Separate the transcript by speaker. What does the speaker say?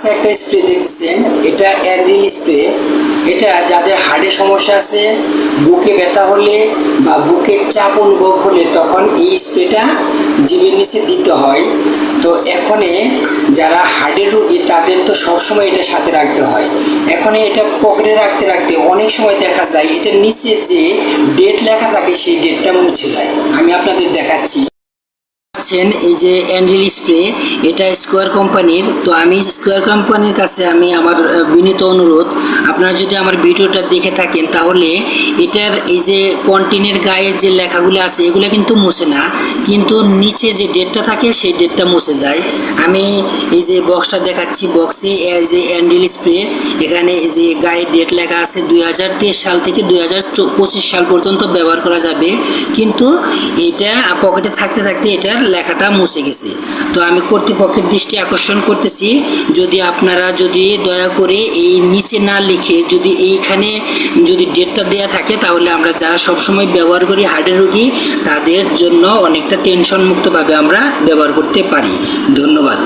Speaker 1: কাছে একটা স্প্রে দেখতেছেন, এটা অ্যান্ড্রিল স্প্রে। এটা যাদের হার্টের সমস্যা আছে, বুকে ব্যথা হলে বা বুকে চাপ অনুভব হলে তখন এই স্প্রেটা জিভের নিচে দিতে হয়। তো এখনে যারা হার্টের রোগী তাদের তো সবসময় এটা সাথে রাখতে হয়। এখন এটা পকেটে রাখতে রাখতে অনেক সময় দেখা যায় এটার নিচে যে ডেট লেখা থাকে সেই ডেটটা মুছে যায়। আমি আপনাদের দেখাচ্ছি। এই যে অ্যান্ড্রিল স্প্রে, এটা স্কোয়ার কোম্পানির। তো আমি স্কোয়ার কোম্পানির কাছে আমার বিনীত অনুরোধ, আপনারা যদি আমার ভিডিওটা দেখে থাকেন তাহলে এটার এই যে কন্টিনের গায়ে যে লেখাগুলো আছে এগুলো কিন্তু মুছে না, কিন্তু নিচে যে ডেটটা থাকে সেই ডেটটা মুছে যায়। আমি এই যে বক্সটা দেখাচ্ছি, বক্সে এই যে অ্যান্ড্রিল স্প্রে, এখানে এই যে গায়ে ডেট লেখা আছে 2023 সাল থেকে 2025 সাল পর্যন্ত ব্যবহার করা যাবে, কিন্তু এটা পকেটে থাকতে থাকতে এটার লেখাটা মুছে গেছে। তো আমি কর্তৃপক্ষের দৃষ্টি আকর্ষণ করতেছি, যদি আপনারা যদি দয়া করে এই নিচে না লিখে যদি এইখানে যদি ডেটটা দেয়া থাকে তাহলে আমরা যারা সবসময় ব্যবহার করি হার্টের রোগী তাদের জন্য অনেকটা টেনশন মুক্তভাবে আমরা ব্যবহার করতে পারি। ধন্যবাদ।